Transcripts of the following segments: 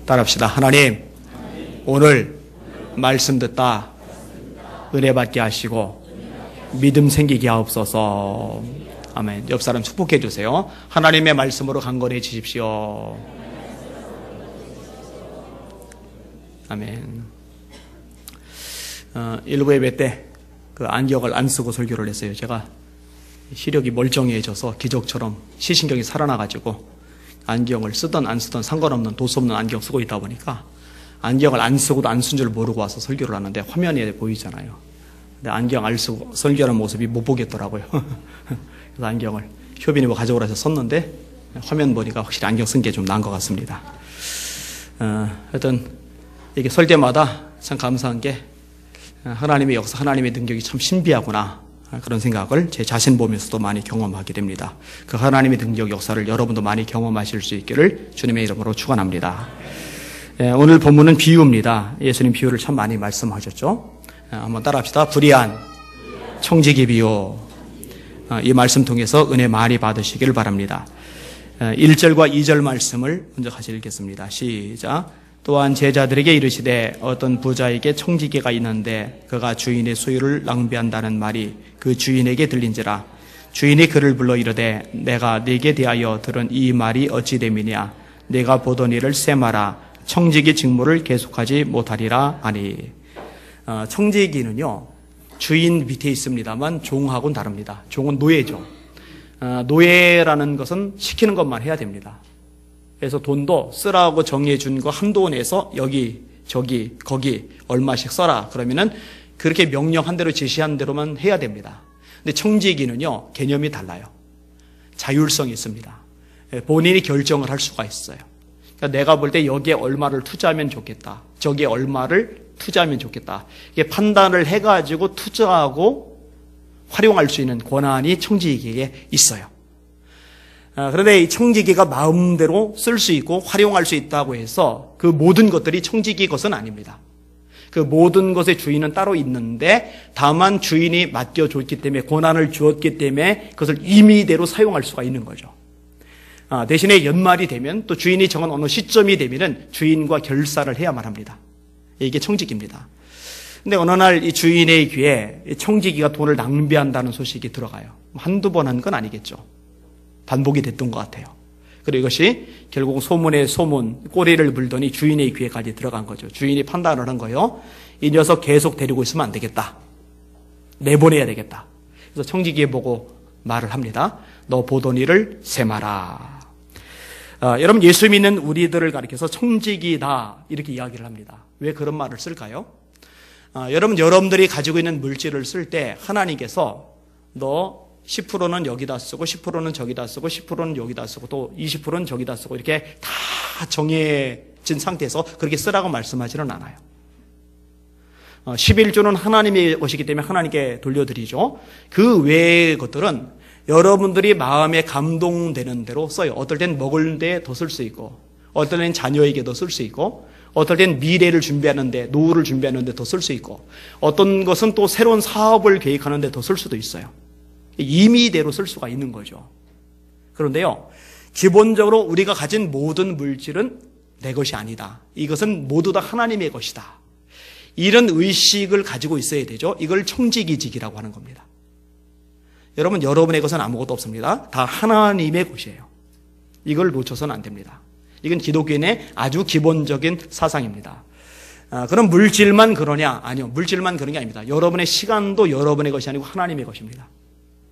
따라합시다. 하나님, 오늘 말씀 듣다 은혜 받게 하시고 믿음 생기게 하옵소서. 아멘. 옆 사람 축복해 주세요. 하나님의 말씀으로 강건해 주십시오. 아멘. 일부 예배 때 그 안경을 안 쓰고 설교를 했어요. 제가 시력이 멀쩡해져서 기적처럼 시신경이 살아나가지고 안경을 쓰든 안 쓰든 상관없는 도수 없는 안경 쓰고 있다 보니까 안경을 안 쓰고도 안 쓴 줄 모르고 와서 설교를 하는데 화면에 보이잖아요. 근데 안경 안 쓰고 설교하는 모습이 못 보겠더라고요. 그래서 안경을 효빈이 뭐 가져오라 해서 썼는데 화면 보니까 확실히 안경 쓴 게 좀 나은 것 같습니다. 하여튼 이게 설 때마다 참 감사한 게 하나님의 역사, 하나님의 능력이 참 신비하구나, 그런 생각을 제 자신 보면서도 많이 경험하게 됩니다. 그 하나님의 능력 역사를 여러분도 많이 경험하실 수 있기를 주님의 이름으로 축원합니다. 오늘 본문은 비유입니다. 예수님 비유를 참 많이 말씀하셨죠. 한번 따라합시다. 불의한 청지기 비유. 이 말씀 통해서 은혜 많이 받으시길 바랍니다. 1절과 2절 말씀을 먼저 같이 읽겠습니다. 시작. 또한 제자들에게 이르시되 어떤 부자에게 청지기가 있는데 그가 주인의 소유를 낭비한다는 말이 그 주인에게 들린지라. 주인이 그를 불러 이르되 내가 네게 대하여 들은 이 말이 어찌 됨이냐. 내가 보던 일을 세마라. 청지기 직무를 계속하지 못하리라 하니. 청지기는요, 주인 밑에 있습니다만 종하고는 다릅니다. 종은 노예죠. 노예라는 것은 시키는 것만 해야 됩니다. 그래서 돈도 쓰라고 정해 준 거 한도 내에서 여기, 저기, 거기 얼마씩 써라. 그러면은 그렇게 명령한 대로 지시한 대로만 해야 됩니다. 근데 청지기는요, 개념이 달라요. 자율성이 있습니다. 본인이 결정을 할 수가 있어요. 그러니까 내가 볼 때 여기에 얼마를 투자하면 좋겠다, 저기에 얼마를 투자하면 좋겠다, 이게 판단을 해가지고 투자하고 활용할 수 있는 권한이 청지기에게 있어요. 그런데 이 청지기가 마음대로 쓸 수 있고 활용할 수 있다고 해서 그 모든 것들이 청지기 것은 아닙니다. 그 모든 것의 주인은 따로 있는데 다만 주인이 맡겨줬기 때문에, 권한을 주었기 때문에 그것을 임의대로 사용할 수가 있는 거죠. 대신에 연말이 되면, 또 주인이 정한 어느 시점이 되면은 주인과 결사를 해야만 합니다. 이게 청지기입니다. 근데 어느 날 이 주인의 귀에 청지기가 돈을 낭비한다는 소식이 들어가요. 한두 번 한 건 아니겠죠. 반복이 됐던 것 같아요. 그리고 이것이 결국 소문에 소문, 꼬리를 물더니 주인의 귀에까지 들어간 거죠. 주인이 판단을 한 거예요. 이 녀석 계속 데리고 있으면 안 되겠다. 내보내야 되겠다. 그래서 청지기에 보고 말을 합니다. 너 보던 일을 세마라. 여러분, 예수 믿는 우리들을 가리켜서 청지기다 이렇게 이야기를 합니다. 왜 그런 말을 쓸까요? 여러분들이 가지고 있는 물질을 쓸 때 하나님께서 너 10%는 여기다 쓰고 10%는 저기다 쓰고 10%는 여기다 쓰고 또 20%는 저기다 쓰고 이렇게 다 정해진 상태에서 그렇게 쓰라고 말씀하지는 않아요. 11조는 하나님의 것이기 때문에 하나님께 돌려드리죠. 그 외의 것들은 여러분들이 마음에 감동되는 대로 써요. 어떨 땐 먹을 데 더 쓸 수 있고, 어떨 땐 자녀에게 더 쓸 수 있고, 어떨 땐 미래를 준비하는데, 노후를 준비하는데 더 쓸 수 있고, 어떤 것은 또 새로운 사업을 계획하는데 더 쓸 수도 있어요. 임의대로 쓸 수가 있는 거죠. 그런데요, 기본적으로 우리가 가진 모든 물질은 내 것이 아니다. 이것은 모두 다 하나님의 것이다. 이런 의식을 가지고 있어야 되죠. 이걸 청지기직이라고 하는 겁니다. 여러분, 여러분의 것은 아무것도 없습니다. 다 하나님의 것이에요. 이걸 놓쳐서는 안 됩니다. 이건 기독교인의 아주 기본적인 사상입니다. 그럼 물질만 그러냐? 아니요. 물질만 그런 게 아닙니다. 여러분의 시간도 여러분의 것이 아니고 하나님의 것입니다.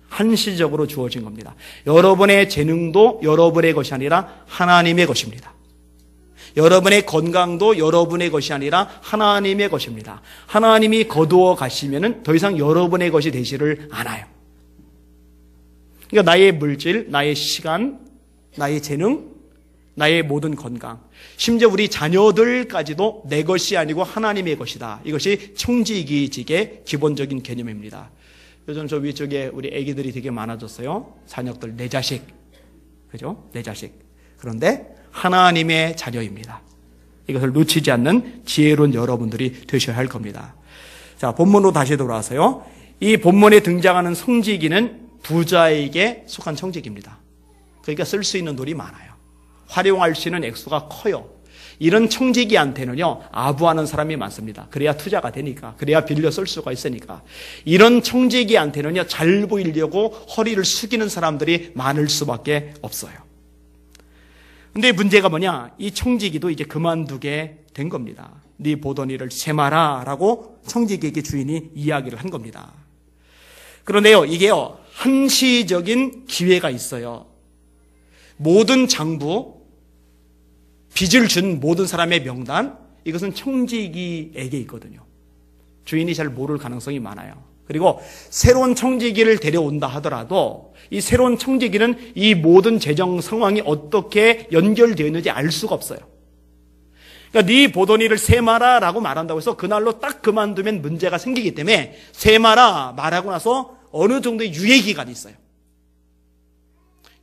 한시적으로 주어진 겁니다. 여러분의 재능도 여러분의 것이 아니라 하나님의 것입니다. 여러분의 건강도 여러분의 것이 아니라 하나님의 것입니다. 하나님이 거두어 가시면은 더 이상 여러분의 것이 되지를 않아요. 그러니까 나의 물질, 나의 시간, 나의 재능, 나의 모든 건강, 심지어 우리 자녀들까지도 내 것이 아니고 하나님의 것이다. 이것이 청지기직의 기본적인 개념입니다. 요즘 저 위쪽에 우리 애기들이 되게 많아졌어요. 자녀들, 내 자식. 그죠? 내 자식. 그런데 하나님의 자녀입니다. 이것을 놓치지 않는 지혜로운 여러분들이 되셔야 할 겁니다. 자, 본문으로 다시 돌아와서요. 이 본문에 등장하는 청지기는 부자에게 속한 청지기입니다. 그러니까 쓸 수 있는 돈이 많아요. 활용할 수 있는 액수가 커요. 이런 청지기한테는요, 아부하는 사람이 많습니다. 그래야 투자가 되니까, 그래야 빌려 쓸 수가 있으니까. 이런 청지기한테는요, 잘 보이려고 허리를 숙이는 사람들이 많을 수밖에 없어요. 근데 문제가 뭐냐? 이 청지기도 이제 그만두게 된 겁니다. 네 보던 일을 세마라 라고 청지기에게 주인이 이야기를 한 겁니다. 그런데요, 이게요, 한시적인 기회가 있어요. 모든 장부, 빚을 준 모든 사람의 명단, 이것은 청지기에게 있거든요. 주인이 잘 모를 가능성이 많아요. 그리고 새로운 청지기를 데려온다 하더라도 이 새로운 청지기는 이 모든 재정 상황이 어떻게 연결되어 있는지 알 수가 없어요. 그러니까 네 보던 일을 세마라 라고 말한다고 해서 그날로 딱 그만두면 문제가 생기기 때문에 세마라 말하고 나서 어느 정도의 유예 기간이 있어요.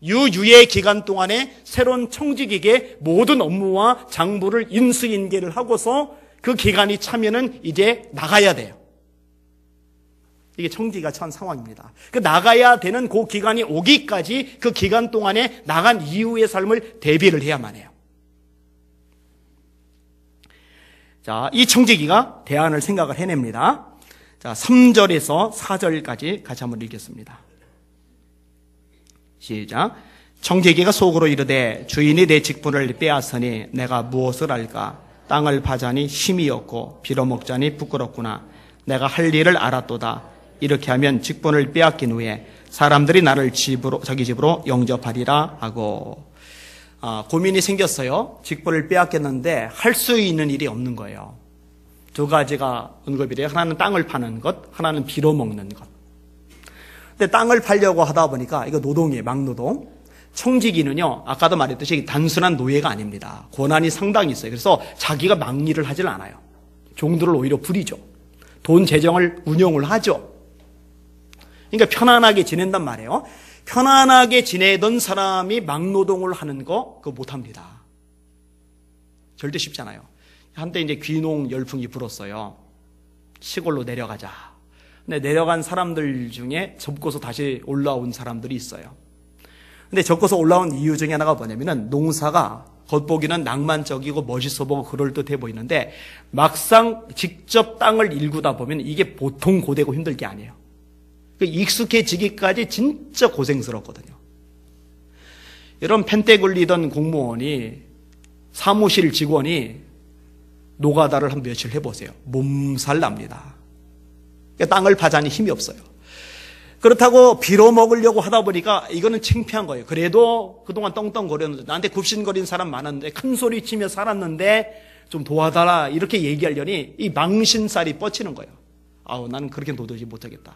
유예 기간 동안에 새로운 청지기에게 모든 업무와 장부를 인수인계를 하고서 그 기간이 차면은 이제 나가야 돼요. 이게 청지기가 처한 상황입니다. 그 나가야 되는 그 기간이 오기까지 그 기간 동안에 나간 이후의 삶을 대비를 해야만 해요. 자, 이 청지기가 대안을 생각을 해냅니다. 자, 3절에서 4절까지 같이 한번 읽겠습니다. 시작. 청지기가 속으로 이르되 주인이 내 직분을 빼앗으니 내가 무엇을 할까? 땅을 파자니 힘이 없고 빌어먹자니 부끄럽구나. 내가 할 일을 알았도다. 이렇게 하면 직분을 빼앗긴 후에 사람들이 나를 자기 집으로 영접하리라 하고, 고민이 생겼어요. 직분을 빼앗겼는데 할 수 있는 일이 없는 거예요. 두 가지가 언급이래요. 하나는 땅을 파는 것, 하나는 빌어먹는 것. 근데 땅을 팔려고 하다 보니까 이거 노동이에요. 막노동. 청지기는요, 아까도 말했듯이 단순한 노예가 아닙니다. 권한이 상당히 있어요. 그래서 자기가 막일을 하질 않아요. 종들을 오히려 부리죠. 돈 재정을 운용을 하죠. 그러니까 편안하게 지낸단 말이에요. 편안하게 지내던 사람이 막노동을 하는 거 그거 못합니다. 절대 쉽지 않아요. 한때 이제 귀농 열풍이 불었어요. 시골로 내려가자. 근데 내려간 사람들 중에 접고서 다시 올라온 사람들이 있어요. 근데 접고서 올라온 이유 중에 하나가 뭐냐면은 농사가 겉보기는 낭만적이고 멋있어 보고 그럴듯해 보이는데 막상 직접 땅을 일구다 보면 이게 보통 고되고 힘들 게 아니에요. 익숙해지기까지 진짜 고생스럽거든요. 여러분, 펜대 굴리던 공무원이, 사무실 직원이 노가다를 한 며칠 해보세요. 몸살 납니다. 그러니까 땅을 파자니 힘이 없어요. 그렇다고 빌어먹으려고 하다 보니까 이거는 창피한 거예요. 그래도 그동안 떵떵거렸는데, 나한테 굽신거린 사람 많았는데, 큰 소리 치며 살았는데 좀 도와달라 이렇게 얘기하려니 이 망신살이 뻗치는 거예요. 아우, 나는 그렇게 도저히 못하겠다.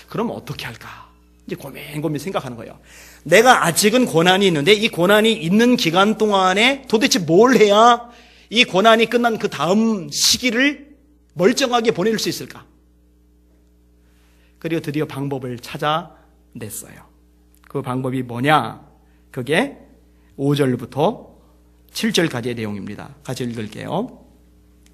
그럼 어떻게 할까? 이제 고민 생각하는 거예요. 내가 아직은 권한이 있는데 이 권한이 있는 기간 동안에 도대체 뭘 해야 이 권한이 끝난 그 다음 시기를 멀쩡하게 보낼 수 있을까? 그리고 드디어 방법을 찾아냈어요. 그 방법이 뭐냐? 그게 5절부터 7절까지의 내용입니다. 같이 읽을게요.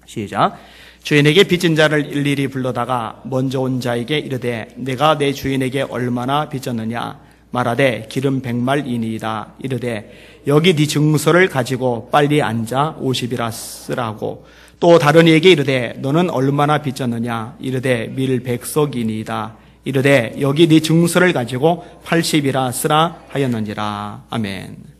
시작. 주인에게 빚진 자를 일일이 불러다가 먼저 온 자에게 이르되 내가 내 주인에게 얼마나 빚졌느냐 말하되 기름 100말이니이다. 이르되 여기 네 증서를 가지고 빨리 앉아 50이라 쓰라고. 또 다른 이에게 이르되 너는 얼마나 빚졌느냐 이르되 밀 100석이니이다. 이르되 여기 네 증서를 가지고 80이라 쓰라 하였느니라. 아멘.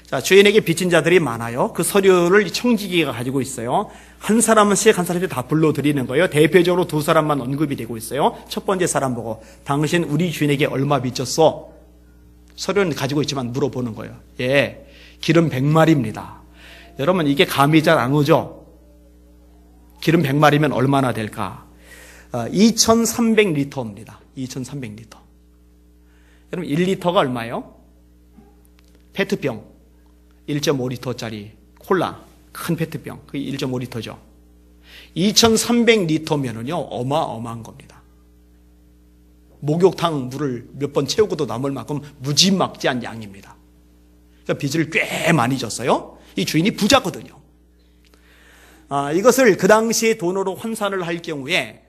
자, 주인에게 빚진 자들이 많아요. 그 서류를 청지기가 가지고 있어요. 한 사람씩 다 불러드리는 거예요. 대표적으로 두 사람만 언급이 되고 있어요. 첫 번째 사람 보고 당신 우리 주인에게 얼마 빚졌어? 서류는 가지고 있지만 물어보는 거예요. 예, 기름 100마리입니다. 여러분, 이게 감이 잘 안 오죠? 기름 100마리면 얼마나 될까? 2300리터입니다. 2300리터. 여러분, 1리터가 얼마예요? 페트병 1.5리터짜리 콜라 큰 페트병 그게 1.5리터죠. 2300리터면은요 어마어마한 겁니다. 목욕탕 물을 몇 번 채우고도 남을 만큼 무지막지한 양입니다. 그러니까 빚을 꽤 많이 졌어요. 이 주인이 부자거든요. 이것을 그 당시에 돈으로 환산을 할 경우에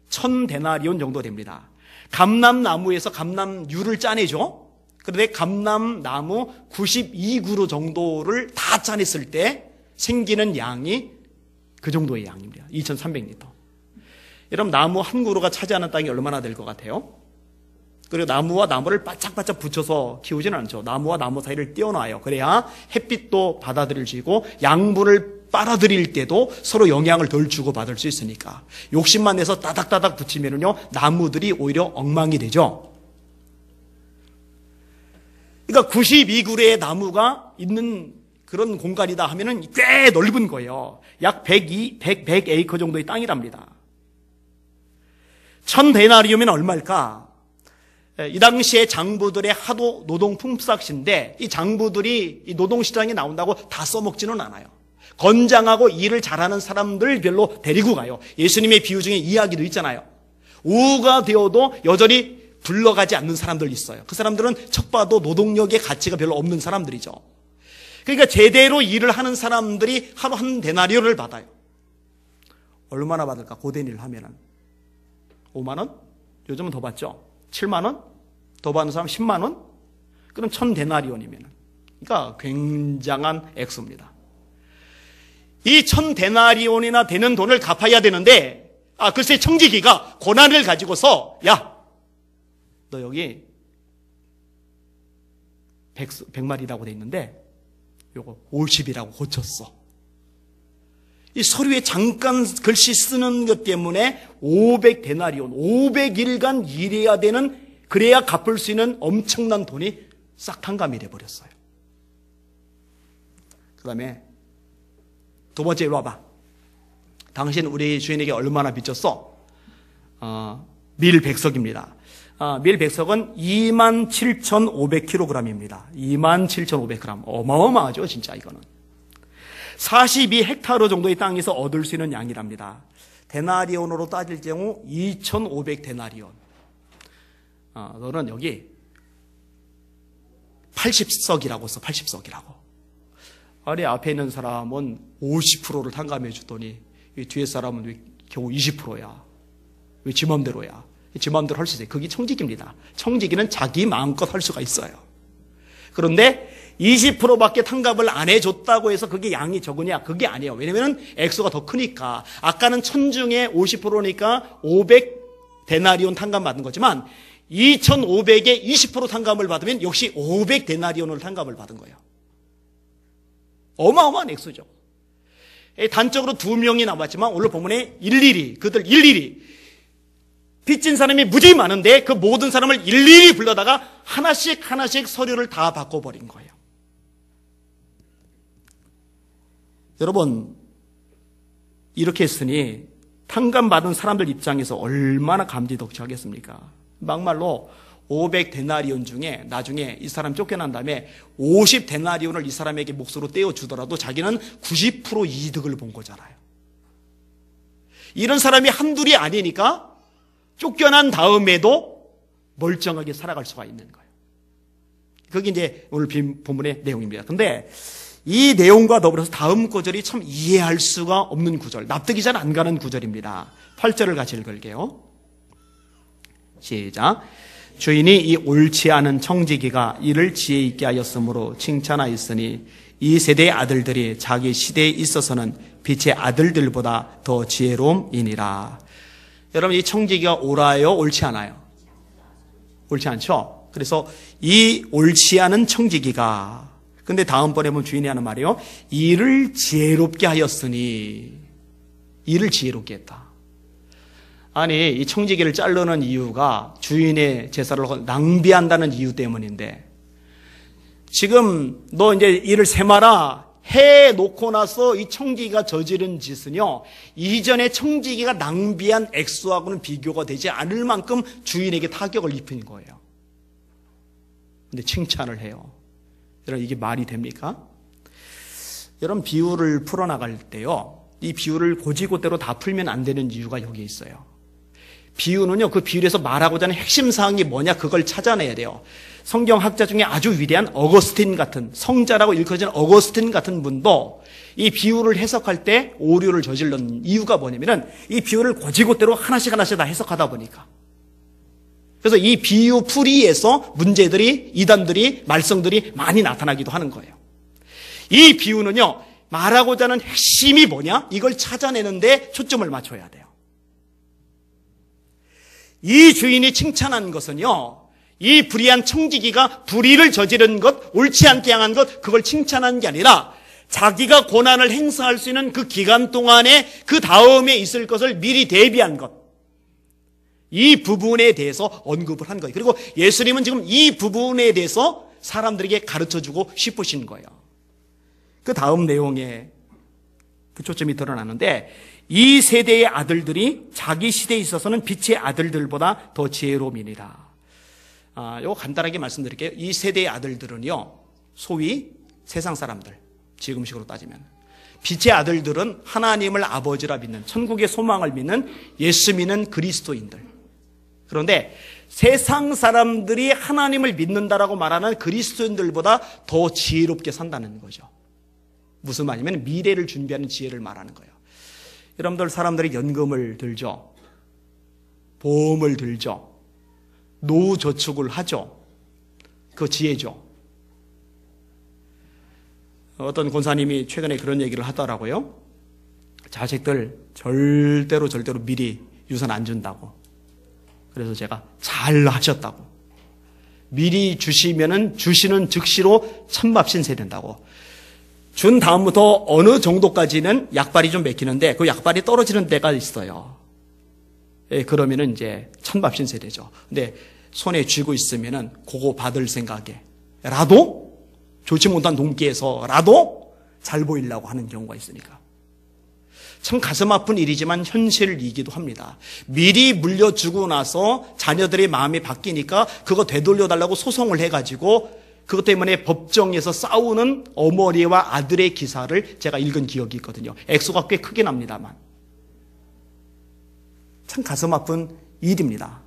1000데나리온 정도 됩니다. 감람나무에서 감람유를 짜내죠. 그런데 감람나무 92그루 정도를 다 짜냈을 때 생기는 양이 그 정도의 양입니다. 2,300리터. 여러분, 나무 한 그루가 차지하는 땅이 얼마나 될 것 같아요? 그리고 나무와 나무를 바짝바짝 붙여서 키우지는 않죠. 나무와 나무 사이를 띄워놔요. 그래야 햇빛도 받아들일 수 있고 양분을 빨아들일 때도 서로 영향을 덜 주고 받을 수 있으니까. 욕심만 내서 따닥따닥 붙이면은요, 나무들이 오히려 엉망이 되죠. 그러니까 92그루의 나무가 있는 그런 공간이다 하면은 꽤 넓은 거예요. 약 100에이커 정도의 땅이랍니다. 1000데나리움이면 얼마일까? 이 당시에 장부들의 하도 노동 품삯인데 이 장부들이 이 노동시장에 나온다고 다 써먹지는 않아요. 건장하고 일을 잘하는 사람들 별로 데리고 가요. 예수님의 비유 중에 이야기도 있잖아요. 오후가 되어도 여전히 불러가지 않는 사람들 있어요. 그 사람들은 척 봐도 노동력의 가치가 별로 없는 사람들이죠. 그러니까 제대로 일을 하는 사람들이 하루 한 데나리온을 받아요. 얼마나 받을까? 고된 일을 하면은 5만 원? 요즘은 더 받죠. 7만 원? 더 받는 사람 10만 원? 그럼 1000데나리온이면 그러니까 굉장한 액수입니다. 이 1000데나리온이나 되는 돈을 갚아야 되는데 글쎄 청지기가 고난을 가지고서 야, 너 여기 100마리라고 돼 있는데 요거 50이라고 고쳤어. 이 서류에 잠깐 글씨 쓰는 것 때문에 500데나리온, 500일간 일해야 되는, 그래야 갚을 수 있는 엄청난 돈이 싹 탕감이 돼버렸어요. 그 다음에 두 번째, 이리 와봐. 당신 우리 주인에게 얼마나 빚졌어? 밀백석입니다. 밀백석은 27,500kg입니다. 27,500g. 어마어마하죠, 진짜 이거는. 42헥타르 정도의 땅에서 얻을 수 있는 양이랍니다. 데나리온으로 따질 경우 2,500데나리온. 너는 여기 80석이라고 써, 80석이라고. 아래 앞에 있는 사람은 50%를 탕감해 주더니 뒤에 사람은 왜 겨우 20%야. 왜 지 맘대로야. 지 맘대로 할 수 있어요. 그게 청지기입니다. 청지기는 자기 마음껏 할 수가 있어요. 그런데 20%밖에 탕감을 안 해줬다고 해서 그게 양이 적으냐? 그게 아니에요. 왜냐면 액수가 더 크니까. 아까는 1000 중에 50%니까 500데나리온 탕감 받는 거지만 2,500에 20% 탕감을 받으면 역시 500데나리온을 탕감을 받은 거예요. 어마어마한 액수죠. 단적으로 2명이 남았지만 오늘 본문에 그들 일일이 빚진 사람이 무지 많은데 그 모든 사람을 일일이 불러다가 하나씩 서류를 다 바꿔버린 거예요. 여러분, 이렇게 했으니 탕감받은 사람들 입장에서 얼마나 감지덕지하겠습니까? 막말로 500데나리온 중에 나중에 이 사람 쫓겨난 다음에 50데나리온을 이 사람에게 몫으로 떼어주더라도 자기는 90% 이득을 본 거잖아요. 이런 사람이 한둘이 아니니까 쫓겨난 다음에도 멀쩡하게 살아갈 수가 있는 거예요. 그게 이제 오늘 본문의 내용입니다. 근데 이 내용과 더불어서 다음 구절이 참 이해할 수가 없는 구절, 납득이 잘 안 가는 구절입니다. 8절을 같이 읽을게요. 시작. 주인이 이 옳지 않은 청지기가 이를 지혜 있게 하였으므로 칭찬하였으니 이 세대의 아들들이 자기 시대에 있어서는 빛의 아들들보다 더 지혜로움이니라. 여러분, 이 청지기가 옳아요? 옳지 않아요? 옳지 않죠? 그래서 이 옳지 않은 청지기가, 근데 다음번에 보면 주인이 하는 말이에요. 이를 지혜롭게 하였으니, 이를 지혜롭게 했다. 아니, 이 청지기를 자르는 이유가 주인의 제사를 낭비한다는 이유 때문인데, 지금 너 이제 이를 세마라 해놓고 나서 이 청지기가 저지른 짓은요, 이전에 청지기가 낭비한 액수하고는 비교가 되지 않을 만큼 주인에게 타격을 입힌 거예요. 근데 칭찬을 해요. 여러분, 이게 말이 됩니까? 여러분, 비유를 풀어나갈 때요, 이 비유를 고지고대로 다 풀면 안 되는 이유가 여기에 있어요. 비유는요, 그 비유에서 말하고자 하는 핵심 사항이 뭐냐, 그걸 찾아내야 돼요. 성경학자 중에 아주 위대한 어거스틴 같은, 성자라고 일컬어지는 어거스틴 같은 분도 이 비유를 해석할 때 오류를 저질른 이유가 뭐냐면은 이 비유를 고지고대로 하나씩 다 해석하다 보니까. 그래서 이 비유 풀이에서 문제들이, 이단들이, 말썽들이 많이 나타나기도 하는 거예요. 이 비유는요, 말하고자 하는 핵심이 뭐냐? 이걸 찾아내는데 초점을 맞춰야 돼요. 이 주인이 칭찬한 것은요, 이 불의한 청지기가 불의를 저지른 것, 옳지 않게 향한 것, 그걸 칭찬한 게 아니라 자기가 고난을 행사할 수 있는 그 기간 동안에 그 다음에 있을 것을 미리 대비한 것, 이 부분에 대해서 언급을 한 거예요. 그리고 예수님은 지금 이 부분에 대해서 사람들에게 가르쳐주고 싶으신 거예요. 그 다음 내용에 그 초점이 드러나는데, 이 세대의 아들들이 자기 시대에 있어서는 빛의 아들들보다 더 지혜로움이니라. 요거 간단하게 말씀드릴게요. 이 세대의 아들들은요, 소위 세상 사람들, 지금식으로 따지면 빛의 아들들은 하나님을 아버지라 믿는, 천국의 소망을 믿는, 예수 믿는 그리스도인들. 그런데 세상 사람들이 하나님을 믿는다라고 말하는 그리스도인들보다 더 지혜롭게 산다는 거죠. 무슨 말이냐면 미래를 준비하는 지혜를 말하는 거예요. 여러분들, 사람들이 연금을 들죠, 보험을 들죠, 노후저축을 하죠. 그 지혜죠. 어떤 권사님이 최근에 그런 얘기를 하더라고요. 자식들 절대로 미리 유산 안 준다고. 그래서 제가 잘 하셨다고. 미리 주시면은 주시는 즉시로 찬밥 신세된다고. 준 다음부터 어느 정도까지는 약발이 좀 맥히는데 그 약발이 떨어지는 데가 있어요. 예, 그러면은 이제 찬밥 신세되죠. 근데 손에 쥐고 있으면은 그거 받을 생각에 라도 좋지 못한 동기에서라도 잘 보이려고 하는 경우가 있으니까. 참 가슴 아픈 일이지만 현실이기도 합니다. 미리 물려주고 나서 자녀들의 마음이 바뀌니까 그거 되돌려달라고 소송을 해가지고 그것 때문에 법정에서 싸우는 어머니와 아들의 기사를 제가 읽은 기억이 있거든요. 액수가 꽤 크긴 합니다만. 참 가슴 아픈 일입니다.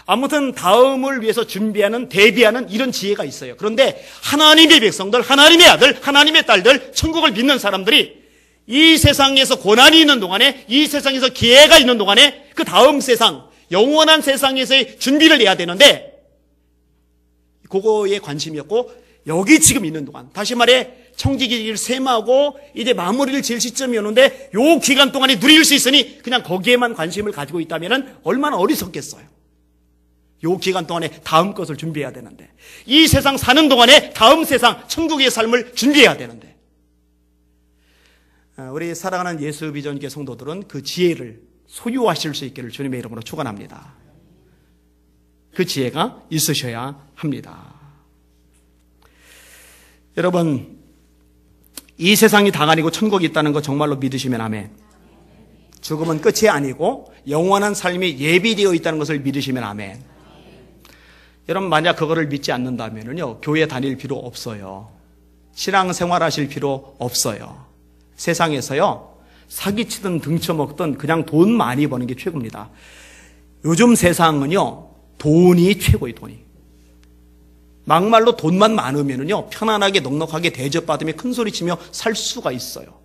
아무튼 다음을 위해서 준비하는, 대비하는 이런 지혜가 있어요. 그런데 하나님의 백성들, 하나님의 아들, 하나님의 딸들, 천국을 믿는 사람들이 이 세상에서 고난이 있는 동안에, 이 세상에서 기회가 있는 동안에 그 다음 세상, 영원한 세상에서의 준비를 해야 되는데 그거에 관심이었고, 여기 지금 있는 동안, 다시 말해 청지기를 셈하고 이제 마무리를 지을 시점이었는데 요 기간 동안에 누릴 수 있으니 그냥 거기에만 관심을 가지고 있다면 얼마나 어리석겠어요. 요 기간 동안에 다음 것을 준비해야 되는데, 이 세상 사는 동안에 다음 세상 천국의 삶을 준비해야 되는데, 우리 사랑하는 예수 비전교 성도들은 그 지혜를 소유하실 수 있기를 주님의 이름으로 축원합니다. 그 지혜가 있으셔야 합니다. 여러분, 이 세상이 다가 아니고 천국이 있다는 거 정말로 믿으시면 아멘. 죽음은 끝이 아니고 영원한 삶이 예비되어 있다는 것을 믿으시면 아멘. 여러분, 만약 그거를 믿지 않는다면요, 교회 다닐 필요 없어요. 신앙생활 하실 필요 없어요. 세상에서요, 사기치든 등쳐먹든 그냥 돈 많이 버는 게 최고입니다. 요즘 세상은요, 돈이 최고예요. 돈이. 막말로 돈만 많으면요, 편안하게 넉넉하게 대접받으며 큰소리치며 살 수가 있어요.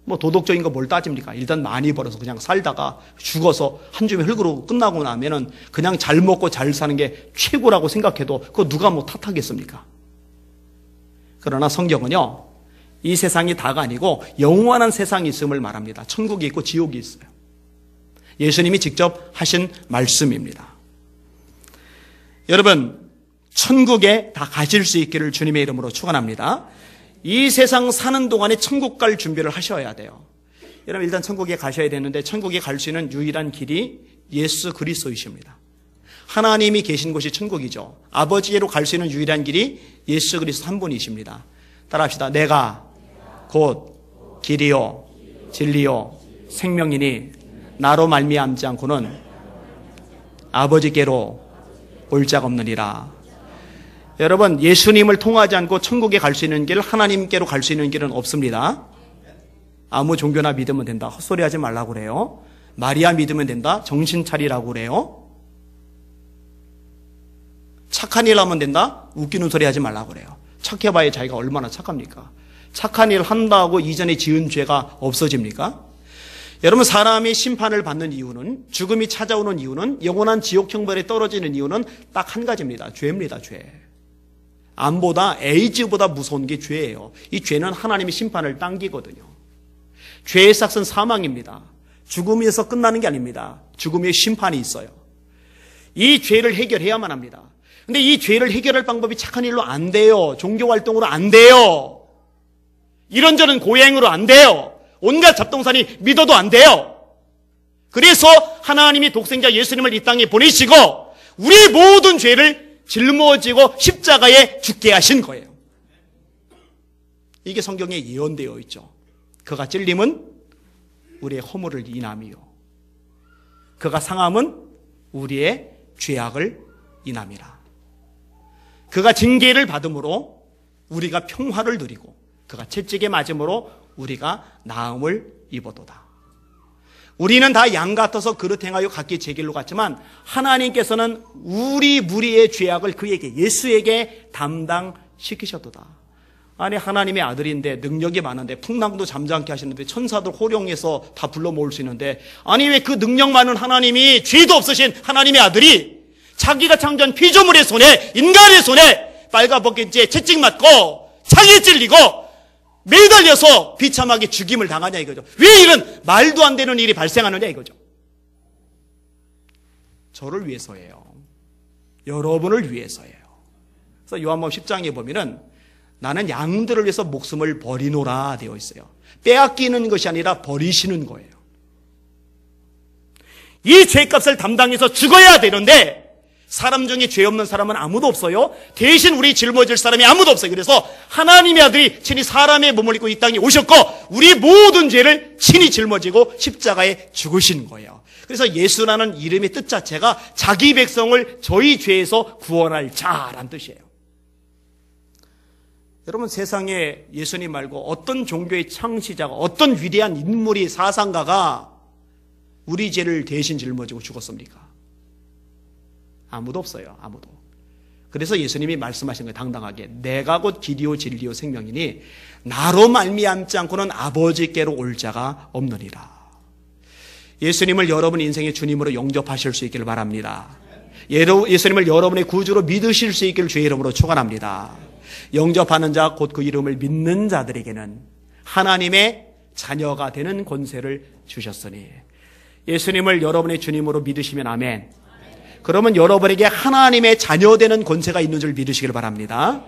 뭐 도덕적인 거 뭘 따집니까? 일단 많이 벌어서 그냥 살다가 죽어서 한 줌의 흙으로 끝나고 나면은 그냥 잘 먹고 잘 사는 게 최고라고 생각해도 그거 누가 뭐 탓하겠습니까? 그러나 성경은요, 이 세상이 다가 아니고 영원한 세상이 있음을 말합니다. 천국이 있고 지옥이 있어요. 예수님이 직접 하신 말씀입니다. 여러분, 천국에 다 가실 수 있기를 주님의 이름으로 축원합니다. 이 세상 사는 동안에 천국 갈 준비를 하셔야 돼요. 여러분, 일단 천국에 가셔야 되는데 천국에 갈 수 있는 유일한 길이 예수 그리스도이십니다. 하나님이 계신 곳이 천국이죠. 아버지께로 갈 수 있는 유일한 길이 예수 그리스도 한 분이십니다. 따라합시다. 내가 곧 길이요 진리요 생명이니 나로 말미암지 않고는 아버지께로 올 자가 없느니라. 여러분, 예수님을 통하지 않고 천국에 갈 수 있는 길, 하나님께로 갈 수 있는 길은 없습니다. 아무 종교나 믿으면 된다, 헛소리 하지 말라고 그래요. 마리아 믿으면 된다, 정신 차리라고 그래요. 착한 일 하면 된다, 웃기는 소리 하지 말라고 그래요. 착해봐야 자기가 얼마나 착합니까? 착한 일 한다고 이전에 지은 죄가 없어집니까? 여러분, 사람이 심판을 받는 이유는, 죽음이 찾아오는 이유는, 영원한 지옥 형벌에 떨어지는 이유는 딱 한 가지입니다. 죄입니다. 죄. 암보다 에이즈보다 무서운 게 죄예요. 이 죄는 하나님의 심판을 당기거든요. 죄의 삭은 사망입니다. 죽음에서 끝나는 게 아닙니다. 죽음의 심판이 있어요. 이 죄를 해결해야만 합니다. 근데 이 죄를 해결할 방법이 착한 일로 안 돼요. 종교활동으로 안 돼요. 이런저런 고행으로 안 돼요. 온갖 잡동사니 믿어도 안 돼요. 그래서 하나님이 독생자 예수님을 이 땅에 보내시고 우리 모든 죄를 짊어지고 십자가에 죽게 하신 거예요. 이게 성경에 예언되어 있죠. 그가 찔림은 우리의 허물을 인함이요, 그가 상함은 우리의 죄악을 인함이라. 그가 징계를 받음으로 우리가 평화를 누리고 그가 채찍에 맞음으로 우리가 나음을 입어도다. 우리는 다 양 같아서 그릇 행하여 각기 제 길로 갔지만 하나님께서는 우리 무리의 죄악을 그에게, 예수에게 담당시키셨도다. 아니, 하나님의 아들인데 능력이 많은데 풍랑도 잠잠케 하시는데 천사들 호령해서 다 불러 모을 수 있는데, 아니 왜 그 능력 많은 하나님이, 죄도 없으신 하나님의 아들이 자기가 창조한 피조물의 손에, 인간의 손에 빨가벗긴지에 채찍 맞고 창에 찔리고 매달려서 비참하게 죽임을 당하냐 이거죠. 왜 이런 말도 안 되는 일이 발생하느냐 이거죠. 저를 위해서예요. 여러분을 위해서예요. 그래서 요한복음 10장에 보면은 나는 양들을 위해서 목숨을 버리노라 되어 있어요. 빼앗기는 것이 아니라 버리시는 거예요. 이 죄값을 담당해서 죽어야 되는데 사람 중에 죄 없는 사람은 아무도 없어요. 대신 우리 짊어질 사람이 아무도 없어요. 그래서 하나님의 아들이 친히 사람의 몸을 입고 이 땅에 오셨고 우리 모든 죄를 친히 짊어지고 십자가에 죽으신 거예요. 그래서 예수라는 이름의 뜻 자체가 자기 백성을 저희 죄에서 구원할 자란 뜻이에요. 여러분, 세상에 예수님 말고 어떤 종교의 창시자가, 어떤 위대한 인물이, 사상가가 우리 죄를 대신 짊어지고 죽었습니까? 아무도 없어요. 아무도. 그래서 예수님이 말씀하신 거예요. 당당하게. 내가 곧 길이요 진리요 생명이니 나로 말미암지 않고는 아버지께로 올 자가 없느니라. 예수님을 여러분 인생의 주님으로 영접하실 수 있기를 바랍니다. 예수님을 여러분의 구주로 믿으실 수 있기를 주의 이름으로 축원합니다. 영접하는 자, 곧 그 이름을 믿는 자들에게는 하나님의 자녀가 되는 권세를 주셨으니, 예수님을 여러분의 주님으로 믿으시면 아멘. 그러면 여러분에게 하나님의 자녀 되는 권세가 있는 줄 믿으시길 바랍니다.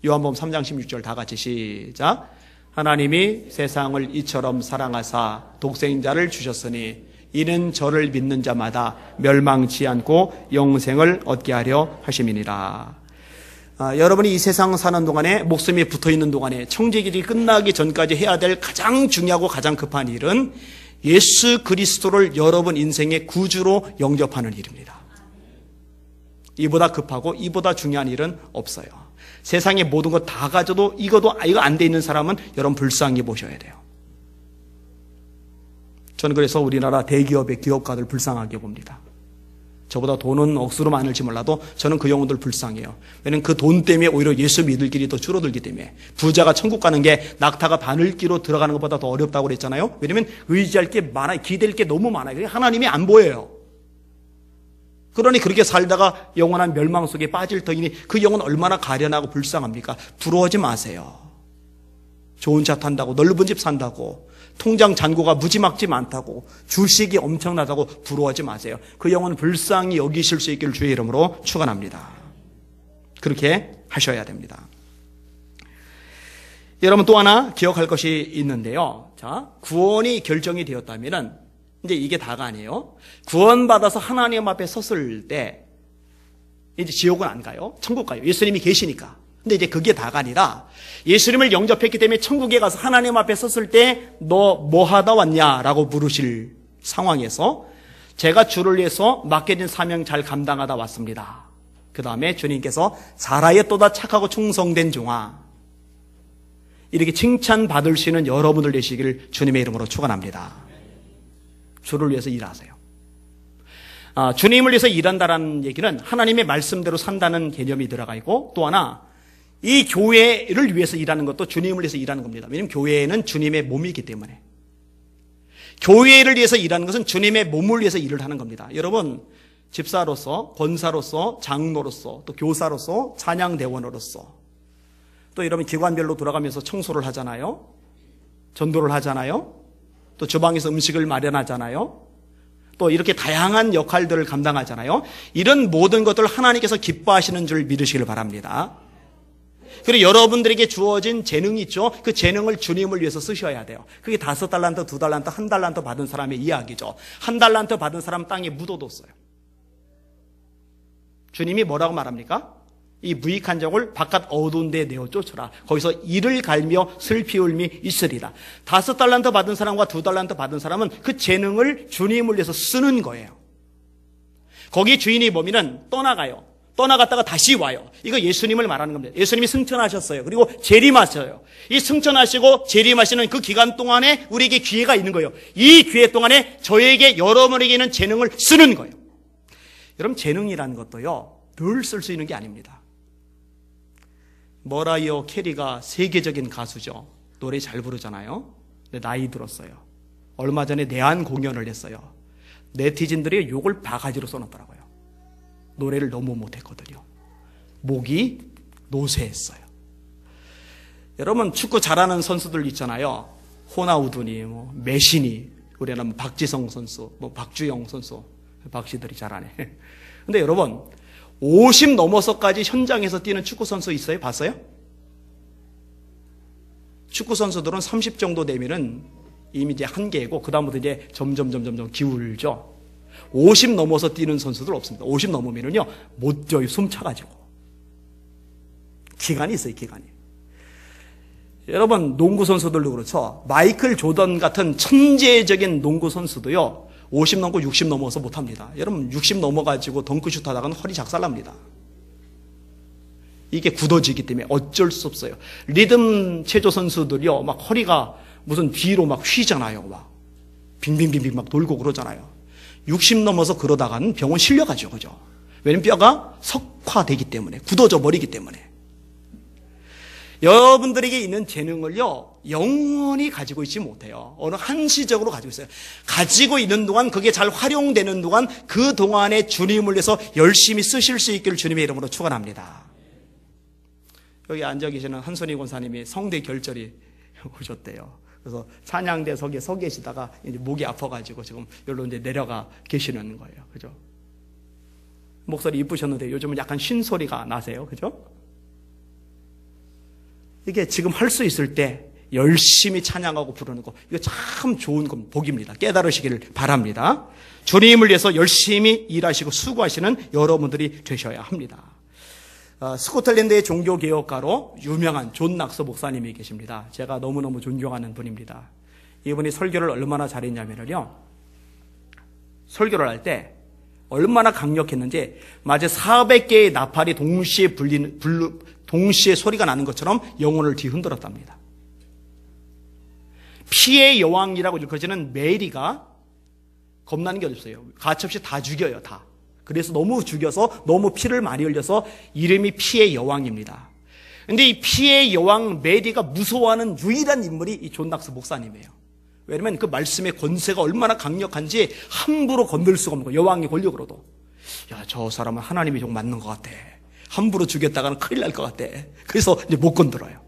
요한복음 3장 16절 다 같이 시작. 하나님이 세상을 이처럼 사랑하사 독생자를 주셨으니 이는 저를 믿는 자마다 멸망치 않고 영생을 얻게 하려 하심이니라. 여러분이 이 세상 사는 동안에, 목숨이 붙어있는 동안에, 청지기일이 끝나기 전까지 해야 될 가장 중요하고 가장 급한 일은 예수 그리스도를 여러분 인생의 구주로 영접하는 일입니다. 이보다 급하고 이보다 중요한 일은 없어요. 세상의 모든 것 다 가져도 이거 안 돼 있는 사람은 여러분 불쌍히 보셔야 돼요. 저는 그래서 우리나라 대기업의 기업가들 불쌍하게 봅니다. 저보다 돈은 억수로 많을지 몰라도 저는 그 영혼들 불쌍해요. 왜냐하면 그 돈 때문에 오히려 예수 믿을 길이 더 줄어들기 때문에. 부자가 천국 가는 게 낙타가 바늘기로 들어가는 것보다 더 어렵다고 그랬잖아요. 왜냐하면 의지할 게 많아요. 기댈 게 너무 많아요. 하나님이 안 보여요. 그러니 그렇게 살다가 영원한 멸망 속에 빠질 터이니 그 영혼 얼마나 가련하고 불쌍합니까? 부러워하지 마세요. 좋은 차 탄다고, 넓은 집 산다고, 통장 잔고가 무지막지 많다고, 주식이 엄청나다고 부러워하지 마세요. 그 영혼 불쌍히 여기실 수 있기를 주의 이름으로 축원합니다. 그렇게 하셔야 됩니다. 여러분, 또 하나 기억할 것이 있는데요. 자, 구원이 결정이 되었다면은 이제 이게 다가 아니에요. 구원받아서 하나님 앞에 섰을 때 이제 지옥은 안 가요. 천국 가요. 예수님이 계시니까. 근데 이제 그게 다가 아니라 예수님을 영접했기 때문에 천국에 가서 하나님 앞에 섰을 때 너 뭐 하다 왔냐라고 물으실 상황에서 제가 주를 위해서 맡겨진 사명 잘 감당하다 왔습니다. 그 다음에 주님께서 잘하였도다 착하고 충성된 종아, 이렇게 칭찬받을 수 있는 여러분들 되시기를 주님의 이름으로 축원합니다. 주를 위해서 일하세요. 주님을 위해서 일한다라는 얘기는 하나님의 말씀대로 산다는 개념이 들어가 있고, 또 하나 이 교회를 위해서 일하는 것도 주님을 위해서 일하는 겁니다. 왜냐하면 교회는 주님의 몸이기 때문에. 교회를 위해서 일하는 것은 주님의 몸을 위해서 일을 하는 겁니다. 여러분, 집사로서, 권사로서, 장로로서, 또 교사로서, 찬양대원으로서, 또 여러분 기관별로 돌아가면서 청소를 하잖아요. 전도를 하잖아요. 또 주방에서 음식을 마련하잖아요. 또 이렇게 다양한 역할들을 감당하잖아요. 이런 모든 것들을 하나님께서 기뻐하시는 줄 믿으시길 바랍니다. 그리고 여러분들에게 주어진 재능이 있죠. 그 재능을 주님을 위해서 쓰셔야 돼요. 그게 5달란트, 2달란트, 1달란트 받은 사람의 이야기죠. 1달란트 받은 사람 땅에 묻어뒀어요. 주님이 뭐라고 말합니까? 이 무익한 적을 바깥 어두운 데에 내어 쫓으라. 거기서 이를 갈며 슬피 울미 있으리라. 5달란트 받은 사람과 2달란트 받은 사람은 그 재능을 주님을 위해서 쓰는 거예요. 거기 주인이 보면은 떠나가요. 떠나갔다가 다시 와요. 이거 예수님을 말하는 겁니다. 예수님이 승천하셨어요. 그리고 재림하셔요. 이 승천하시고 재림하시는 그 기간 동안에 우리에게 기회가 있는 거예요. 이 기회 동안에 저에게, 여러분에게 있는 재능을 쓰는 거예요. 여러분, 재능이라는 것도요, 늘 쓸 수 있는 게 아닙니다. 머라이어 캐리가 세계적인 가수죠. 노래 잘 부르잖아요. 근데 나이 들었어요. 얼마 전에 내한 공연을 했어요. 네티즌들이 욕을 바가지로 써놨더라고요. 노래를 너무 못했거든요. 목이 노쇠했어요. 여러분, 축구 잘하는 선수들 있잖아요. 호나우두니, 메시니, 우리는 박지성 선수, 박주영 선수, 박씨들이 잘하네. 근데 여러분, 50 넘어서까지 현장에서 뛰는 축구 선수 있어요? 봤어요? 축구 선수들은 30 정도 되면은 이미 이제 한계고, 그다음부터 이제 점점 기울죠. 50 넘어서 뛰는 선수들 없습니다. 50 넘으면은요, 못 뛰어요. 숨 차가지고. 기간이 있어요, 기간이. 여러분, 농구 선수들도 그렇죠. 마이클 조던 같은 천재적인 농구 선수도요, 50 넘고 60 넘어서 못합니다. 여러분, 60 넘어가지고 덩크슛 하다가는 허리 작살납니다. 이게 굳어지기 때문에 어쩔 수 없어요. 리듬 체조 선수들이요, 막 허리가 무슨 뒤로 막 휘잖아요. 막 빙빙빙빙 막 돌고 그러잖아요. 60 넘어서 그러다가는 병원 실려가죠. 그죠? 왜냐면 뼈가 석화되기 때문에, 굳어져 버리기 때문에. 여러분들에게 있는 재능을요, 영원히 가지고 있지 못해요. 어느 한시적으로 가지고 있어요. 가지고 있는 동안, 그게 잘 활용되는 동안, 그 동안에 주님을 위해서 열심히 쓰실 수 있기를 주님의 이름으로 축원합니다. 여기 앉아 계시는 한선희 권사님이 성대 결절이 오셨대요. 그래서 찬양대 석에 서 계시다가 이제 목이 아파가지고 지금 여기로 이제 내려가 계시는 거예요. 그죠? 목소리 이쁘셨는데 요즘은 약간 쉰 소리가 나세요. 그죠? 이게 지금 할 수 있을 때 열심히 찬양하고 부르는 거, 이거 참 좋은 건 복입니다. 깨달으시기를 바랍니다. 주님을 위해서 열심히 일하시고 수고하시는 여러분들이 되셔야 합니다. 스코틀랜드의 종교개혁가로 유명한 존 낙서 목사님이 계십니다. 제가 너무너무 존경하는 분입니다. 이분이 설교를 얼마나 잘했냐면요, 설교를 할 때 얼마나 강력했는지 마치 400개의 나팔이 동시에 소리가 나는 것처럼 영혼을 뒤흔들었답니다. 피의 여왕이라고 일컬어지는 메리가 겁나는 게 없어요. 가차없이 다 죽여요, 다. 그래서 너무 죽여서 너무 피를 많이 흘려서 이름이 피의 여왕입니다. 근데 이 피의 여왕 메리가 무서워하는 유일한 인물이 이 존 낙서 목사님이에요. 왜냐면 그 말씀의 권세가 얼마나 강력한지 함부로 건들 수가 없는 거예요. 여왕이 권력으로도. 야, 저 사람은 하나님이 좀 맞는 것 같아. 함부로 죽였다가는 큰일 날 것 같아. 그래서 이제 못 건들어요.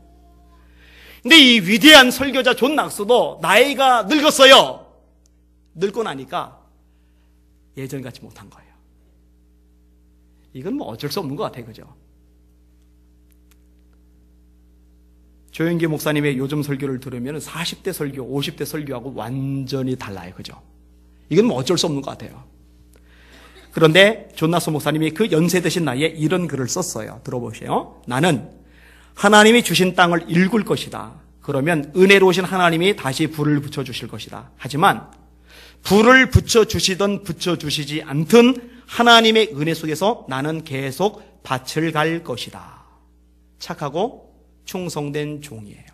근데 이 위대한 설교자 존 낙서도 나이가 늙었어요. 늙고 나니까 예전같이 못한 거예요. 이건 뭐 어쩔 수 없는 것 같아요. 그죠? 조영기 목사님의 요즘 설교를 들으면 40대 설교, 50대 설교하고 완전히 달라요. 그죠? 이건 뭐 어쩔 수 없는 것 같아요. 그런데 존 낙서 목사님이 그 연세 드신 나이에 이런 글을 썼어요. 들어보세요. 나는 하나님이 주신 땅을 일굴 것이다. 그러면 은혜로우신 하나님이 다시 불을 붙여주실 것이다. 하지만 불을 붙여주시든 붙여주시지 않든 하나님의 은혜 속에서 나는 계속 밭을 갈 것이다. 착하고 충성된 종이에요.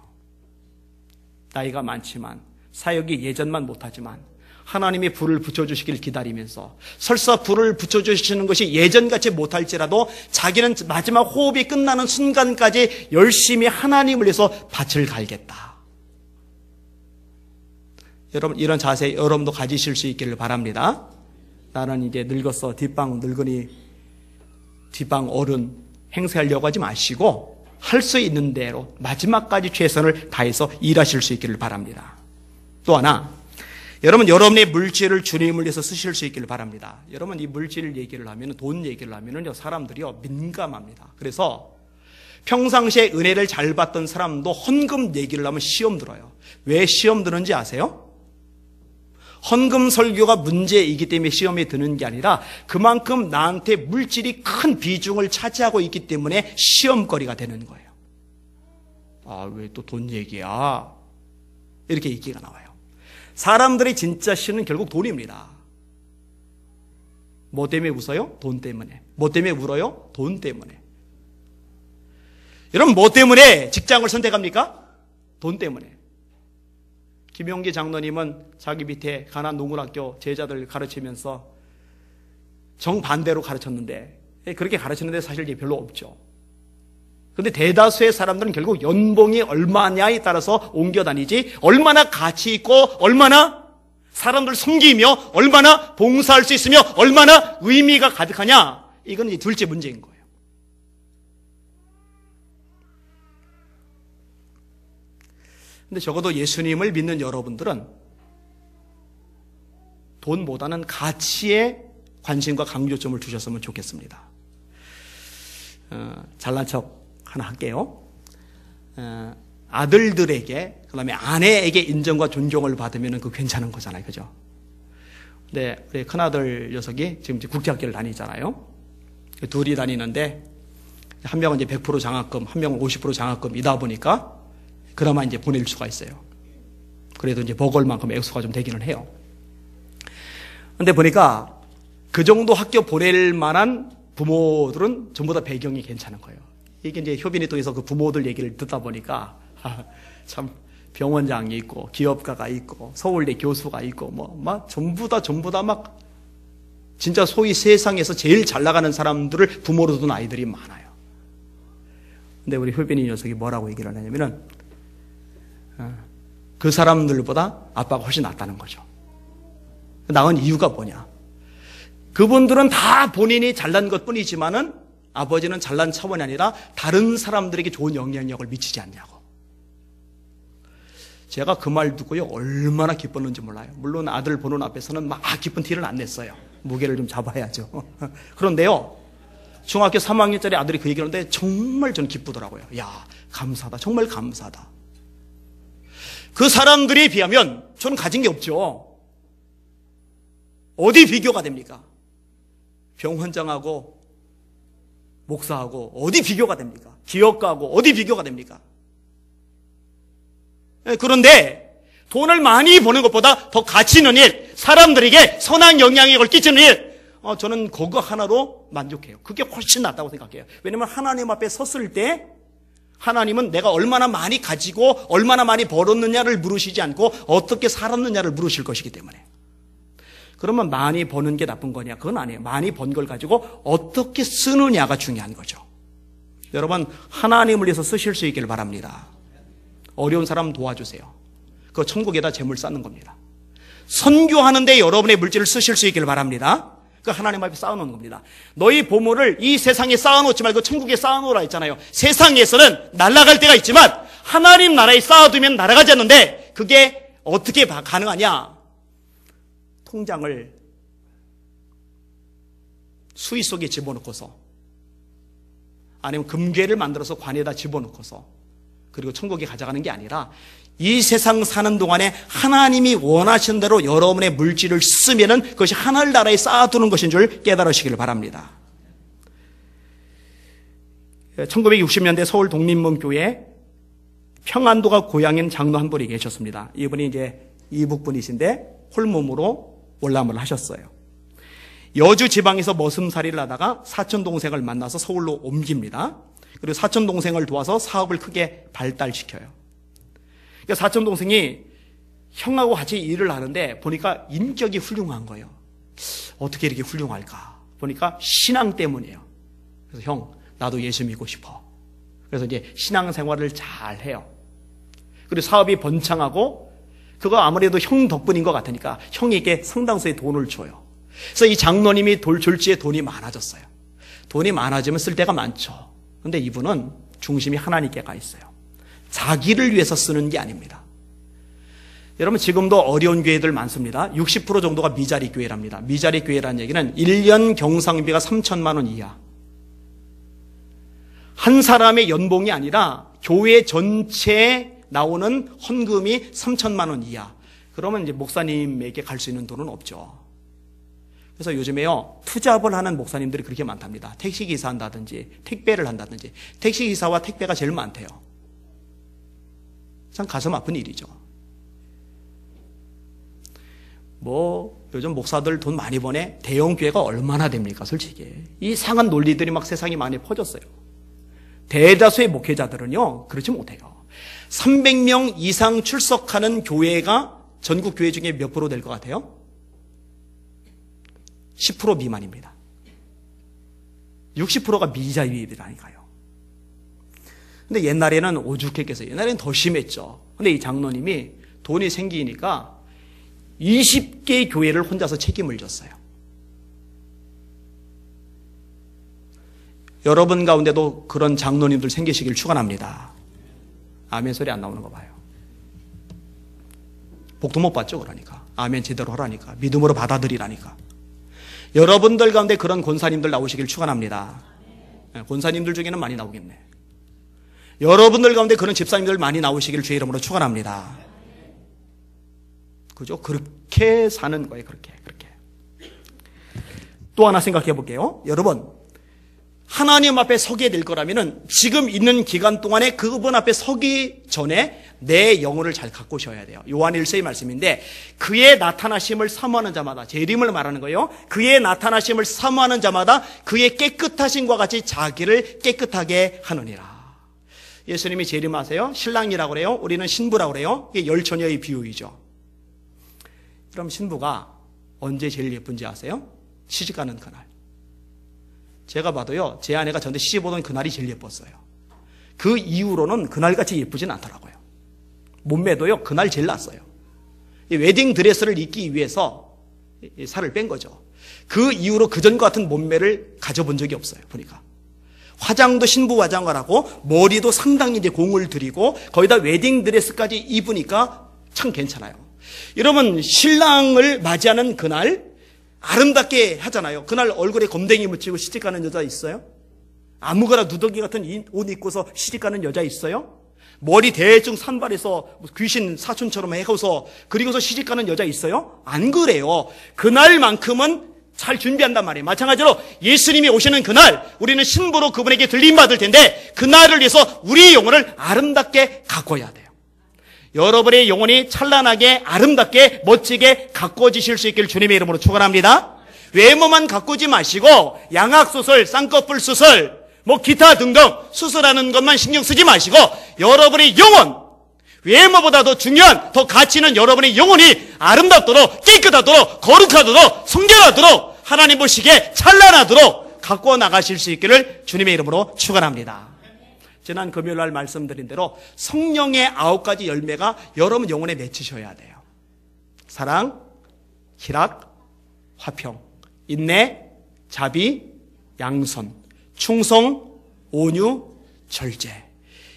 나이가 많지만 사역이 예전만 못하지만 하나님이 불을 붙여주시길 기다리면서 설사 불을 붙여주시는 것이 예전같이 못할지라도 자기는 마지막 호흡이 끝나는 순간까지 열심히 하나님을 위해서 밭을 갈겠다. 여러분, 이런 자세 여러분도 가지실 수 있기를 바랍니다. 나는 이제 늙었어, 뒷방 늙은이, 뒷방 어른 행세하려고 하지 마시고 할 수 있는 대로 마지막까지 최선을 다해서 일하실 수 있기를 바랍니다. 또 하나, 여러분, 여러분의 물질을 주님을 위해서 쓰실 수 있기를 바랍니다. 여러분, 이 물질 얘기를 하면, 돈 얘기를 하면은 사람들이요 민감합니다. 그래서 평상시에 은혜를 잘 받던 사람도 헌금 얘기를 하면 시험 들어요. 왜 시험 드는지 아세요? 헌금 설교가 문제이기 때문에 시험에 드는 게 아니라 그만큼 나한테 물질이 큰 비중을 차지하고 있기 때문에 시험거리가 되는 거예요. 아, 왜 또 돈 얘기야? 이렇게 얘기가 나와요. 사람들이 진짜 신은 결국 돈입니다. 뭐 때문에 웃어요? 돈 때문에. 뭐 때문에 울어요? 돈 때문에. 여러분, 뭐 때문에 직장을 선택합니까? 돈 때문에. 김용기 장로님은 자기 밑에 가난 농군학교 제자들 가르치면서 정반대로 가르쳤는데, 그렇게 가르치는데 사실 이제 별로 없죠. 근데 대다수의 사람들은 결국 연봉이 얼마냐에 따라서 옮겨 다니지, 얼마나 가치 있고, 얼마나 사람들 섬기며, 얼마나 봉사할 수 있으며, 얼마나 의미가 가득하냐, 이건 이제 둘째 문제인 거예요. 근데 적어도 예수님을 믿는 여러분들은 돈보다는 가치에 관심과 강조점을 두셨으면 좋겠습니다. 잘난 척 하나 할게요. 아들들에게, 그 다음에 아내에게 인정과 존경을 받으면 그 괜찮은 거잖아요. 그죠? 근데 우리 큰아들 녀석이 지금 국제학교를 다니잖아요. 둘이 다니는데, 한 명은 이제 100% 장학금, 한 명은 50% 장학금이다 보니까 그나마 이제 보낼 수가 있어요. 그래도 이제 버걸 만큼 액수가 좀 되기는 해요. 근데 보니까 그 정도 학교 보낼 만한 부모들은 전부 다 배경이 괜찮은 거예요. 이게 이제 효빈이 통해서 그 부모들 얘기를 듣다 보니까 참 병원장이 있고 기업가가 있고 서울대 교수가 있고 막 전부 다 막 진짜 소위 세상에서 제일 잘 나가는 사람들을 부모로 둔 아이들이 많아요. 근데 우리 효빈이 녀석이 뭐라고 얘기를 하냐면은 그 사람들보다 아빠가 훨씬 낫다는 거죠. 나은 이유가 뭐냐? 그분들은 다 본인이 잘난 것 뿐이지만은 아버지는 잘난 차원이 아니라 다른 사람들에게 좋은 영향력을 미치지 않냐고. 제가 그 말 듣고요, 얼마나 기뻤는지 몰라요. 물론 아들 보는 앞에서는 막 기쁜 티를 안 냈어요. 무게를 좀 잡아야죠. 그런데요, 중학교 3학년짜리 아들이 그 얘기를 하는데 정말 저는 기쁘더라고요. 야, 감사하다. 정말 감사하다. 그 사람들에 비하면 저는 가진 게 없죠. 어디 비교가 됩니까? 병원장하고 목사하고 어디 비교가 됩니까? 기업가하고 어디 비교가 됩니까? 그런데 돈을 많이 버는 것보다 더 가치 있는 일, 사람들에게 선한 영향력을 끼치는 일, 저는 그거 하나로 만족해요. 그게 훨씬 낫다고 생각해요. 왜냐하면 하나님 앞에 섰을 때 하나님은 내가 얼마나 많이 가지고 얼마나 많이 벌었느냐를 물으시지 않고 어떻게 살았느냐를 물으실 것이기 때문에. 그러면 많이 버는 게 나쁜 거냐? 그건 아니에요. 많이 번 걸 가지고 어떻게 쓰느냐가 중요한 거죠. 여러분, 하나님을 위해서 쓰실 수 있기를 바랍니다. 어려운 사람 도와주세요. 그거 천국에다 재물 쌓는 겁니다. 선교하는데 여러분의 물질을 쓰실 수 있기를 바랍니다. 그 하나님 앞에 쌓아놓는 겁니다. 너희 보물을 이 세상에 쌓아놓지 말고 천국에 쌓아놓으라 했잖아요. 세상에서는 날아갈 때가 있지만 하나님 나라에 쌓아두면 날아가지 않는데 그게 어떻게 가능하냐? 통장을 수의 속에 집어넣고서 아니면 금괴를 만들어서 관에다 집어넣고서 그리고 천국에 가져가는 게 아니라 이 세상 사는 동안에 하나님이 원하시는 대로 여러분의 물질을 쓰면은 그것이 하늘나라에 쌓아두는 것인 줄 깨달으시기를 바랍니다. 1960년대 서울 독립문교회 평안도가 고향인 장로 한 분이 계셨습니다. 이분이 이제 이북분이신데 홀몸으로 월남을 하셨어요. 여주 지방에서 머슴살이를 하다가 사촌 동생을 만나서 서울로 옮깁니다. 그리고 사촌 동생을 도와서 사업을 크게 발달시켜요. 그러니까 사촌 동생이 형하고 같이 일을 하는데 보니까 인격이 훌륭한 거예요. 어떻게 이렇게 훌륭할까? 보니까 신앙 때문이에요. 그래서 형, 나도 예수 믿고 싶어. 그래서 이제 신앙생활을 잘 해요. 그리고 사업이 번창하고 그거 아무래도 형 덕분인 것 같으니까 형에게 상당수의 돈을 줘요. 그래서 이 장로님이 졸지에 돈이 많아졌어요. 돈이 많아지면 쓸 데가 많죠. 그런데 이분은 중심이 하나님께 가 있어요. 자기를 위해서 쓰는 게 아닙니다. 여러분, 지금도 어려운 교회들 많습니다. 60% 정도가 미자리 교회랍니다. 미자리 교회라는 얘기는 1년 경상비가 3천만 원 이하. 한 사람의 연봉이 아니라 교회 전체에 나오는 헌금이 3천만 원 이하. 그러면 이제 목사님에게 갈 수 있는 돈은 없죠. 그래서 요즘에요, 투잡을 하는 목사님들이 그렇게 많답니다. 택시기사 한다든지 택배를 한다든지. 택시기사와 택배가 제일 많대요. 참 가슴 아픈 일이죠. 요즘 목사들 돈 많이 버네? 대형 교회가 얼마나 됩니까, 솔직히. 이상한 논리들이 막 세상에 많이 퍼졌어요. 대다수의 목회자들은요, 그렇지 못해요. 300명 이상 출석하는 교회가 전국 교회 중에 몇 프로 될 것 같아요? 10% 미만입니다. 60%가 미자유입이라니까요. 근데 옛날에는 오죽했겠어요. 옛날에는 더 심했죠. 근데 이 장로님이 돈이 생기니까 20개의 교회를 혼자서 책임을 졌어요. 여러분 가운데도 그런 장로님들 생기시길 축원합니다. 아멘 소리 안 나오는 거 봐요. 복도 못 받죠, 그러니까. 아멘 제대로 하라니까. 믿음으로 받아들이라니까. 여러분들 가운데 그런 권사님들 나오시길 축원합니다. 권사님들 중에는 많이 나오겠네. 여러분들 가운데 그런 집사님들 많이 나오시길 주의 이름으로 축원합니다. 그죠? 그렇게 사는 거예요. 그렇게. 또 하나 생각해 볼게요. 여러분, 하나님 앞에 서게 될 거라면은 지금 있는 기간 동안에 그분 앞에 서기 전에 내 영혼을 잘 가꾸셔야 돼요. 요한 1서의 말씀인데, 그의 나타나심을 사모하는 자마다, 재림을 말하는 거예요. 그의 나타나심을 사모하는 자마다 그의 깨끗하심과 같이 자기를 깨끗하게 하느니라. 예수님이 재림하세요. 신랑이라고 그래요. 우리는 신부라고 그래요. 이게 열처녀의 비유이죠. 그럼 신부가 언제 제일 예쁜지 아세요? 시집가는 그날. 제가 봐도요, 제 아내가 저한테 시집 오던 그날이 제일 예뻤어요. 그 이후로는 그날같이 예쁘진 않더라고요. 몸매도요, 그날 제일 났어요. 이 웨딩 드레스를 입기 위해서 살을 뺀 거죠. 그 이후로 그전과 같은 몸매를 가져본 적이 없어요, 보니까. 화장도 신부 화장을 하고, 머리도 상당히 이제 공을 들이고, 거기다 웨딩 드레스까지 입으니까 참 괜찮아요. 여러분, 신랑을 맞이하는 그날 아름답게 하잖아요. 그날 얼굴에 검댕이 묻히고 시집가는 여자 있어요? 아무거나 누더기 같은 옷 입고서 시집가는 여자 있어요? 머리 대충 산발해서 귀신 사촌처럼 해고서 그리고서 시집가는 여자 있어요? 안 그래요. 그날만큼은 잘 준비한단 말이에요. 마찬가지로 예수님이 오시는 그날 우리는 신부로 그분에게 들림받을 텐데, 그날을 위해서 우리의 영혼을 아름답게 가꿔야 돼요. 여러분의 영혼이 찬란하게 아름답게 멋지게 가꿔지실 수 있기를 주님의 이름으로 축원합니다. 외모만 가꾸지 마시고 양악수술, 쌍꺼풀 수술, 기타 등등 수술하는 것만 신경 쓰지 마시고, 여러분의 영혼, 외모보다 더 중요한, 더 가치 있는 여러분의 영혼이 아름답도록, 깨끗하도록, 거룩하도록, 성결하도록, 하나님 보시기에 찬란하도록 가꾸어 나가실 수 있기를 주님의 이름으로 축원합니다. 지난 금요일날 말씀드린 대로 성령의 9가지 열매가 여러분 영혼에 맺히셔야 돼요. 사랑, 희락, 화평, 인내, 자비, 양선, 충성, 온유, 절제.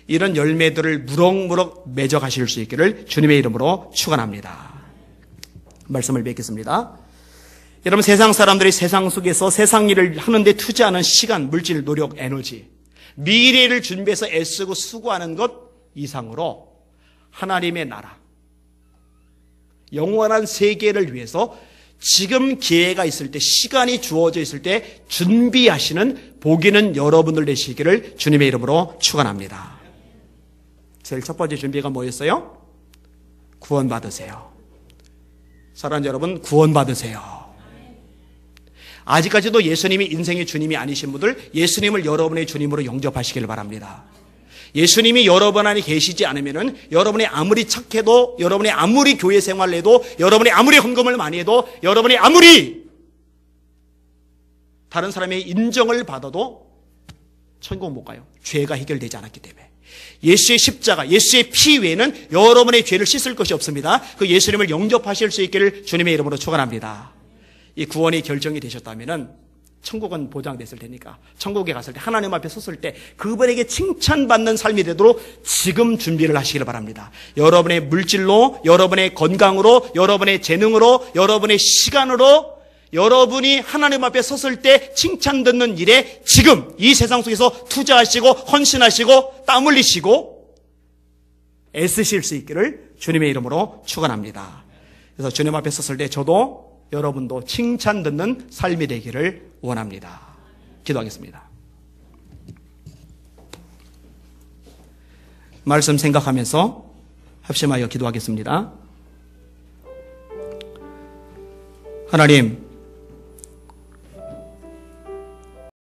이런 열매들을 무럭무럭 맺어가실 수 있기를 주님의 이름으로 축원합니다. 말씀을 맺겠습니다. 여러분, 세상 사람들이 세상 속에서 세상 일을 하는데 투자하는 시간, 물질, 노력, 에너지, 미래를 준비해서 애쓰고 수고하는 것 이상으로 하나님의 나라, 영원한 세계를 위해서 지금 기회가 있을 때, 시간이 주어져 있을 때 준비하시는 복 있는 여러분들 되시기를 주님의 이름으로 축원합니다. 제일 첫 번째 준비가 뭐였어요? 구원받으세요. 사랑하는 여러분, 구원받으세요. 아직까지도 예수님이 인생의 주님이 아니신 분들, 예수님을 여러분의 주님으로 영접하시길 바랍니다. 예수님이 여러분 안에 계시지 않으면은 여러분이 아무리 착해도, 여러분이 아무리 교회 생활을 해도, 여러분이 아무리 헌금을 많이 해도, 여러분이 아무리 다른 사람의 인정을 받아도 천국 못 가요. 죄가 해결되지 않았기 때문에. 예수의 십자가, 예수의 피 외에는 여러분의 죄를 씻을 것이 없습니다. 그 예수님을 영접하실 수 있기를 주님의 이름으로 축원합니다. 이 구원이 결정이 되셨다면은 천국은 보장됐을 테니까 천국에 갔을 때 하나님 앞에 섰을 때 그분에게 칭찬받는 삶이 되도록 지금 준비를 하시기를 바랍니다. 여러분의 물질로, 여러분의 건강으로, 여러분의 재능으로, 여러분의 시간으로 여러분이 하나님 앞에 섰을 때 칭찬 듣는 일에 지금 이 세상 속에서 투자하시고 헌신하시고 땀 흘리시고 애쓰실 수 있기를 주님의 이름으로 축원합니다. 그래서 주님 앞에 섰을 때 저도 여러분도 칭찬 듣는 삶이 되기를 원합니다. 기도하겠습니다. 말씀 생각하면서 합심하여 기도하겠습니다. 하나님,